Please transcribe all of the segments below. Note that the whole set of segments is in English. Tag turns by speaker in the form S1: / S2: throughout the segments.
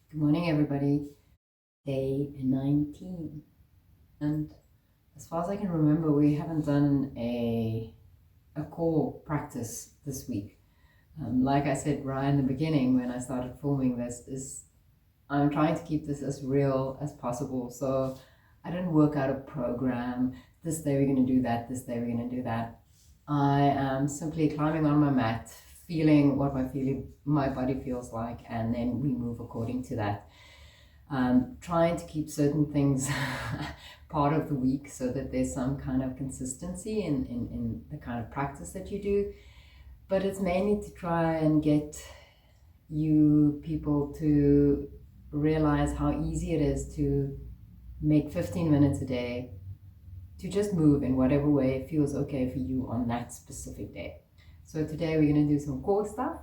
S1: Good morning, everybody. Day 19. And as far as I can remember, we haven't done a core practice this week. Like I said right in the beginning when I started filming this, I'm trying to keep this as real as possible. So I didn't work out a program. This day we're going to do that. This day we're going to do that. I am simply climbing on my mat, feeling what my body feels like, and then we move according to that. Trying to keep certain things part of the week so that there's some kind of consistency in the kind of practice that you do. But it's mainly to try and get you people to realize how easy it is to make 15 minutes a day to just move in whatever way feels okay for you on that specific day. So today we're going to do some core stuff,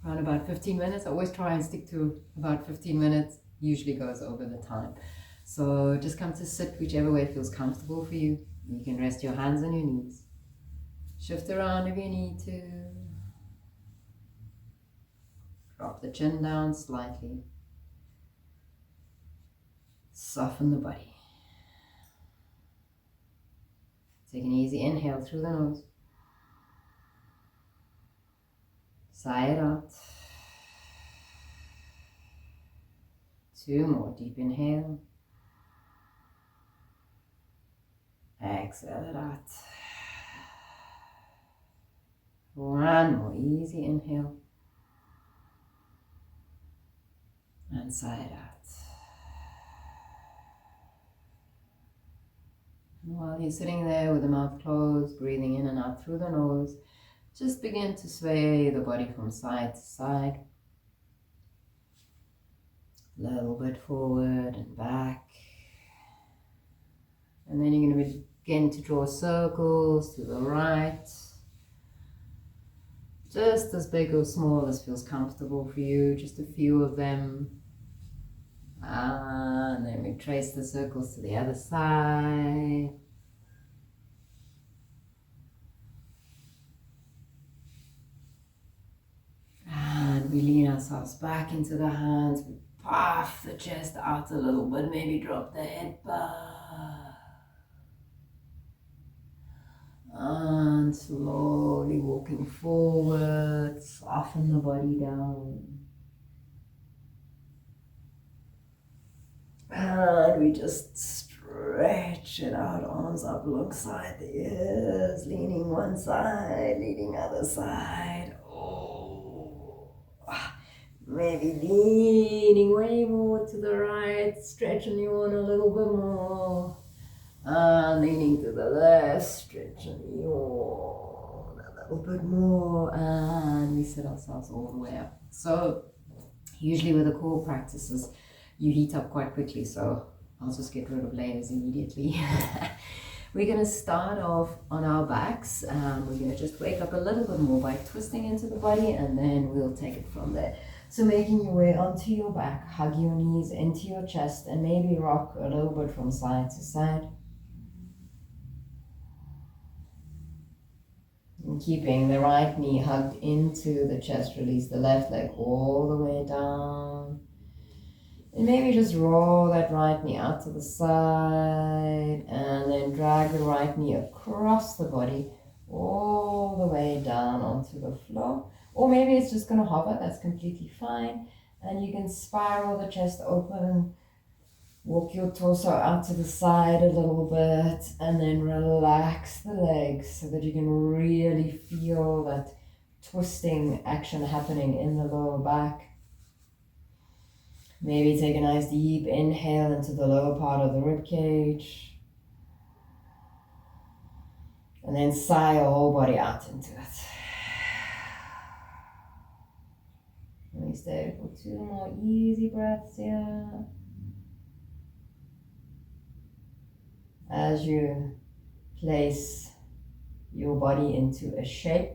S1: around about 15 minutes. I always try and stick to about 15 minutes, usually goes over the time. So just come to sit whichever way feels comfortable for you. You can rest your hands on your knees. Shift around if you need to. Drop the chin down slightly. Soften the body. Take an easy inhale through the nose. Sigh it out. 2 more. Deep inhale. Exhale it out. 1 more. Easy inhale. And sigh it out. And while you're sitting there with the mouth closed, breathing in and out through the nose, just begin to sway the body from side to side. A little bit forward and back. And then you're going to begin to draw circles to the right. Just as big or small as feels comfortable for you, just a few of them. And then we trace the circles to the other side. And we lean ourselves back into the hands. We puff the chest out a little bit, maybe drop the head back. And slowly walking forward, soften the body down. And we just stretch it out, arms up alongside the ears, leaning one side, leaning other side. Oh, maybe leaning way more to the right, stretching you on a little bit more. And leaning to the left, stretching you on a little bit more. And we set ourselves all the way up. So usually with the core practices, you heat up quite quickly, so I'll just get rid of layers immediately. We're going to start off on our backs. We're going to just wake up a little bit more by twisting into the body, and then we'll take it from there. So making your way onto your back, hug your knees into your chest, and maybe rock a little bit from side to side. And keeping the right knee hugged into the chest, release the left leg all the way down. And maybe just roll that right knee out to the side and then drag the right knee across the body all the way down onto the floor. Or maybe it's just going to hover, that's completely fine. And you can spiral the chest open, walk your torso out to the side a little bit, and then relax the legs so that you can really feel that twisting action happening in the lower back. Maybe take a nice deep inhale into the lower part of the rib cage. And then sigh your whole body out into it. And we stay for 2 more easy breaths here. As you place your body into a shape,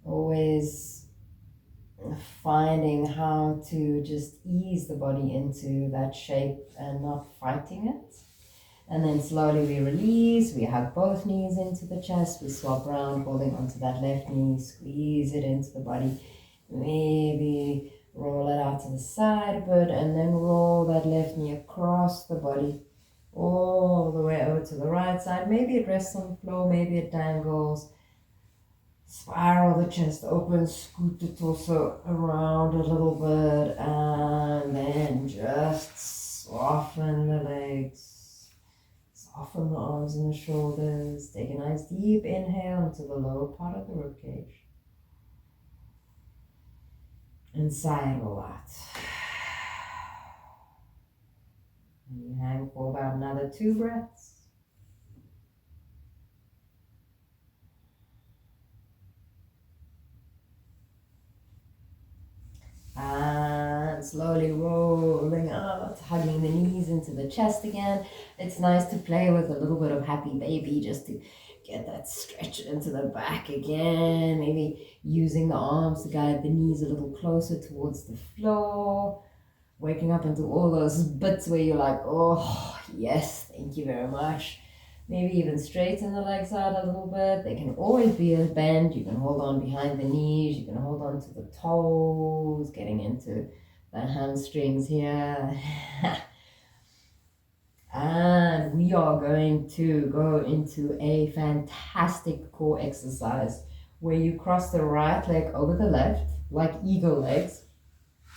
S1: always finding how to just ease the body into that shape and not fighting it. And then slowly we release, we hug both knees into the chest, we swap around, holding onto that left knee, squeeze it into the body, maybe roll it out out to the side a bit, and then roll that left knee across the body all the way over to the right side. Maybe it rests on the floor, maybe it dangles. Spiral the chest open, scoot the torso around a little bit, and then just soften the legs, soften the arms and the shoulders. Take a nice deep inhale into the lower part of the ribcage, and sigh it all out. And you hang for about another 2 breaths. And slowly rolling out, hugging the knees into the chest again. It's nice to play with a little bit of happy baby just to get that stretch into the back again. Maybe using the arms to guide the knees a little closer towards the floor. Waking up into all those bits where you're like, oh, yes, thank you very much. Maybe even straighten the legs out a little bit. They can always be a bend. You can hold on behind the knees. You can hold on to the toes, getting into the hamstrings here. And we are going to go into a fantastic core exercise where you cross the right leg over the left, like eagle legs.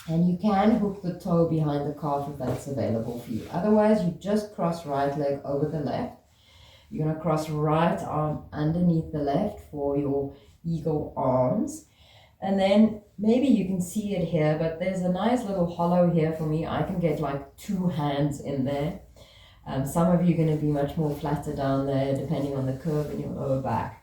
S1: And you can hook the toe behind the calf if that's available for you. Otherwise, you just cross right leg over the left. You're going to cross right arm underneath the left for your eagle arms. And then maybe you can see it here, but there's a nice little hollow here for me. I can get like 2 hands in there. Some of you are going to be much more flatter down there depending on the curve in your lower back.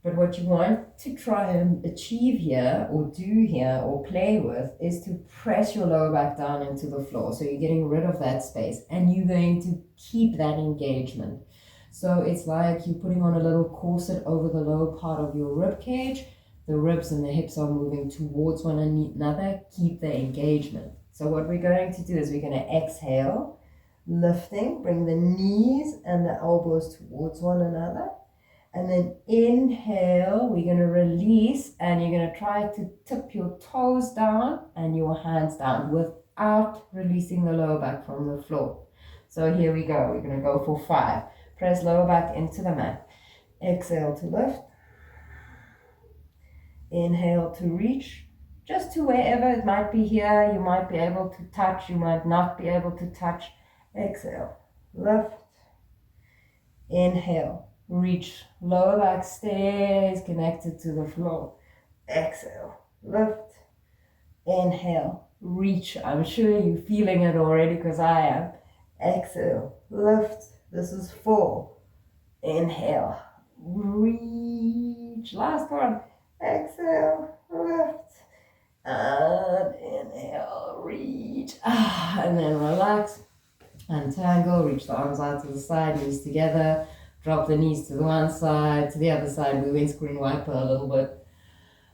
S1: But what you want to try and achieve here or do here or play with is to press your lower back down into the floor. So you're getting rid of that space and you're going to keep that engagement. So it's like you're putting on a little corset over the lower part of your rib cage. The ribs and the hips are moving towards one another. Keep the engagement. So what we're going to do is we're going to exhale, lifting, bring the knees and the elbows towards one another. And then inhale, we're going to release and you're going to try to tip your toes down and your hands down without releasing the lower back from the floor. So here we go. We're going to go for 5. Press lower back into the mat. Exhale to lift. Inhale to reach. Just to wherever it might be here. You might be able to touch. You might not be able to touch. Exhale. Lift. Inhale. Reach. Lower back stays connected to the floor. Exhale. Lift. Inhale. Reach. I'm sure you're feeling it already because I am. Exhale. Lift. This is 4. Inhale. Reach. Last one. Exhale. Lift. And inhale. Reach. And then relax. Untangle. Reach the arms out to the side. Knees together. Drop the knees to the one side. To the other side. We windscreen wiper a little bit.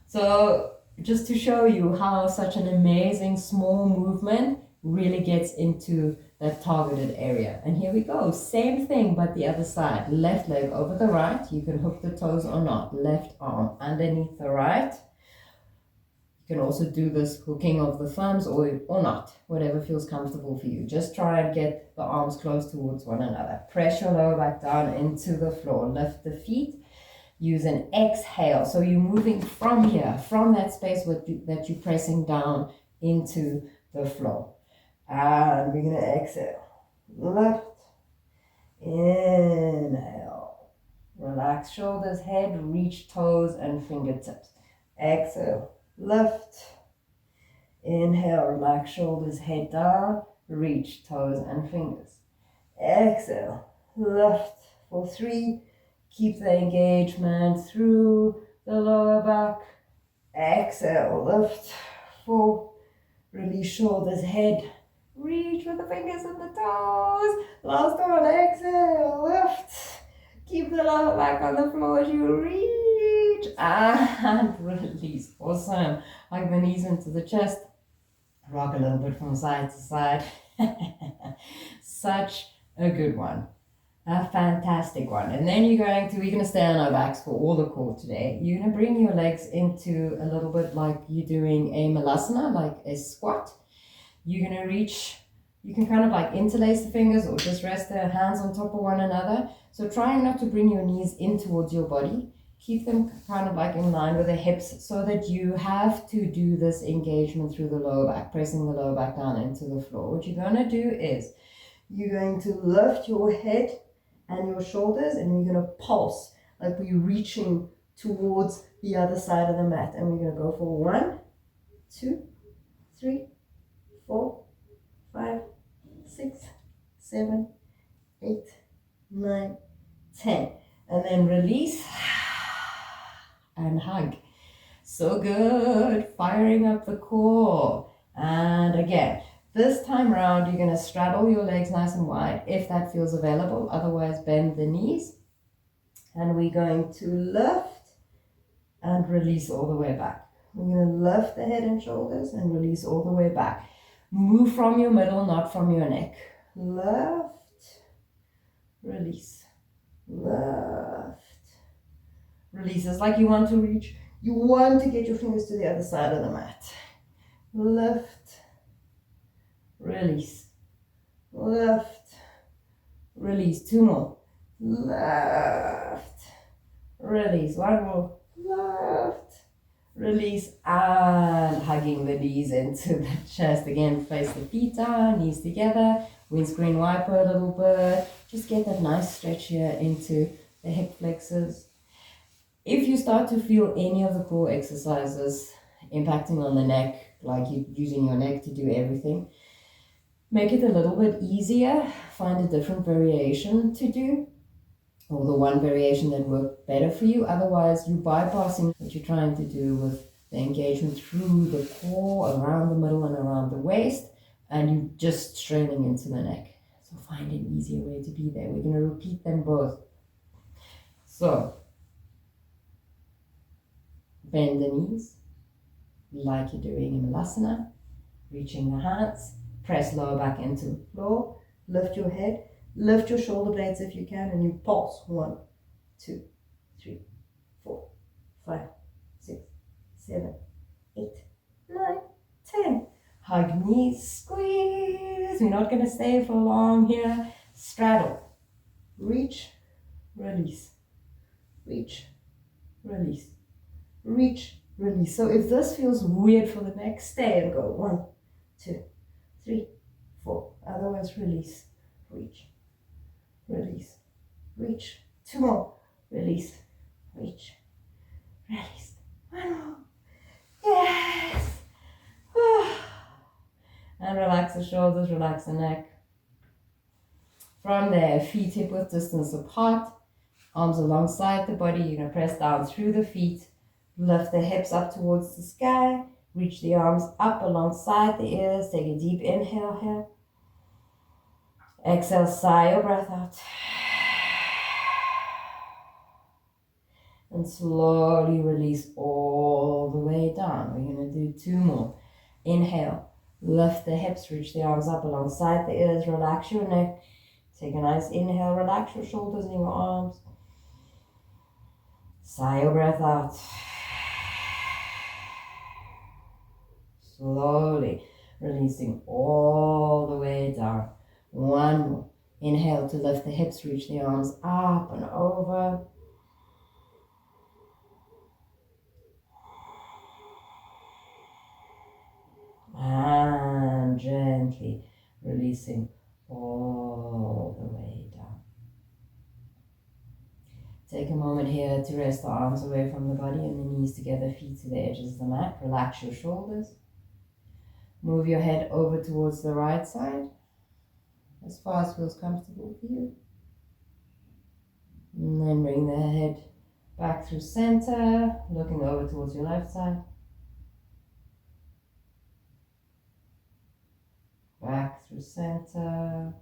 S1: So just to show you how such an amazing small movement really gets into that targeted area. And here we go. Same thing, but the other side. Left leg over the right. You can hook the toes or not. Left arm underneath the right. You can also do this hooking of the thumbs or not. Whatever feels comfortable for you. Just try and get the arms close towards one another. Press your lower back down into the floor. Lift the feet. Use an exhale. So you're moving from here, from that space that you're pressing down into the floor. And we're going to exhale. Lift. Inhale. Relax shoulders, head, reach toes and fingertips. Exhale. Lift. Inhale. Relax shoulders, head down, reach toes and fingers. Exhale. Lift for 3. Keep the engagement through the lower back. Exhale. Lift. 4. Release shoulders, head. Reach with the fingers and the toes. Last one. Exhale. Lift. Keep the lower back on the floor as you reach. And release. Awesome. Hug the knees into the chest. Rock a little bit from side to side. Such a good one. A fantastic one. And then we're going to stay on our backs for all the core today. You're going to bring your legs into a little bit like you're doing a malasana, like a squat. You're going to reach, you can kind of like interlace the fingers or just rest the hands on top of one another. So trying not to bring your knees in towards your body. Keep them kind of like in line with the hips so that you have to do this engagement through the lower back, pressing the lower back down into the floor. What you're going to do is you're going to lift your head and your shoulders, and you're going to pulse like we're reaching towards the other side of the mat. And we're going to go for 1, 2, 3, 4, 5, 6, 7, 8, 9, 10. And then release and hug. So good. Firing up the core. And again, this time around, you're going to straddle your legs nice and wide if that feels available. Otherwise, bend the knees. And we're going to lift and release all the way back. We're going to lift the head and shoulders and release all the way back. Move from your middle, not from your neck. Lift, release, lift, release. It's like you want to reach, you want to get your fingers to the other side of the mat. Lift, release, lift, release. 2 more. Lift, release. 1 more. Lift, release, and hugging the knees into the chest. Again, face the feet down, knees together, windscreen wiper a little bit. Just get that nice stretch here into the hip flexors. If you start to feel any of the core exercises impacting on the neck, like you're using your neck to do everything, make it a little bit easier. Find a different variation to do, or the one variation that works better for you. Otherwise, you're bypassing what you're trying to do with the engagement through the core, around the middle and around the waist, and you're just straining into the neck. So find an easier way to be there. We're going to repeat them both. So bend the knees like you're doing in Malasana, reaching the hands, press lower back into the floor, lift your head, lift your shoulder blades if you can, and you pulse. 1, 2, 3, 4, 5, 6, 7, 8, 9, 10. Hug knees, squeeze. We're not going to stay for long here. Straddle, reach, release, reach, release, reach, release. So if this feels weird for the neck, stay and go. 1, 2, 3, 4. Otherwise, release, reach, release, reach. 2 more. Release, reach, release. 1 more. Yes. And relax the shoulders, relax the neck. From there, feet hip width distance apart, arms alongside the body. You're going to press down through the feet, lift the hips up towards the sky, reach the arms up alongside the ears. Take a deep inhale here. Exhale, sigh your breath out. And slowly release all the way down. We're going to do 2 more. Inhale, lift the hips, reach the arms up alongside the ears, relax your neck. Take a nice inhale, relax your shoulders and your arms. Sigh your breath out. Slowly releasing all the way down. 1 more. Inhale to lift the hips, reach the arms up and over. And gently releasing all the way down. Take a moment here to rest the arms away from the body and the knees together, feet to the edges of the mat. Relax your shoulders. Move your head over towards the right side, as far as feels comfortable for you. And then bring the head back through center, looking over towards your left side. Back through center.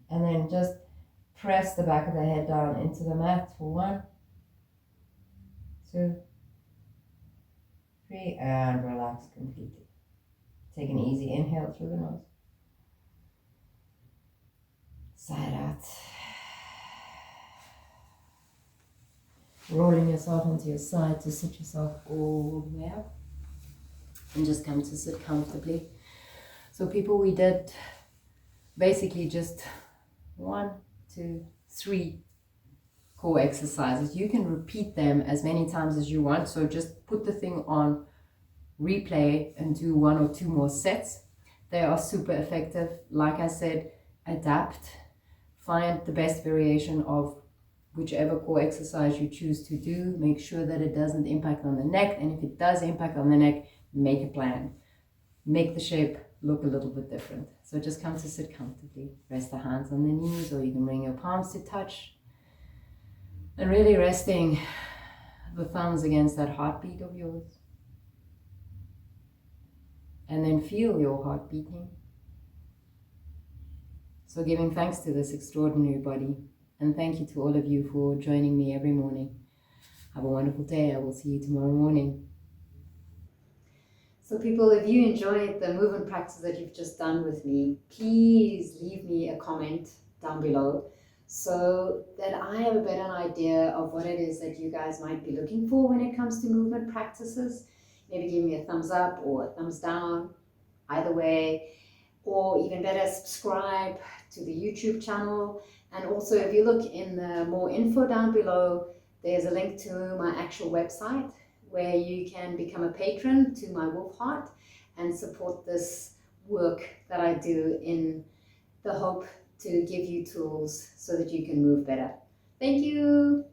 S1: And then just press the back of the head down into the mat for 1, 2, 3, and relax completely. Take an easy inhale through the nose. Side out. Rolling yourself onto your side to sit yourself all the way up. and just come to sit comfortably. So people, we did basically just 1, 2, 3 core exercises. You can repeat them as many times as you want. So just put the thing on replay and do 1 or 2 more sets. They are super effective. Like I said, adapt, find the best variation of whichever core exercise you choose to do. Make sure that it doesn't impact on the neck, and if it does impact on the neck, make a plan. Make the shape look a little bit different. So just come to sit comfortably. Rest the hands on the knees, or you can bring your palms to touch. And really resting the thumbs against that heartbeat of yours. And then feel your heart beating. So giving thanks to this extraordinary body. And thank you to all of you for joining me every morning. Have a wonderful day. I will see you tomorrow morning. So people, if you enjoyed the movement practice that you've just done with me, please leave me a comment down below so that I have a better idea of what it is that you guys might be looking for when it comes to movement practices. Maybe give me a thumbs up or a thumbs down, either way. Or even better, subscribe to the YouTube channel. And also, if you look in the more info down below, there's a link to my actual website where you can become a patron to my Wolf Heart and support this work that I do in the hope to give you tools so that you can move better. Thank you.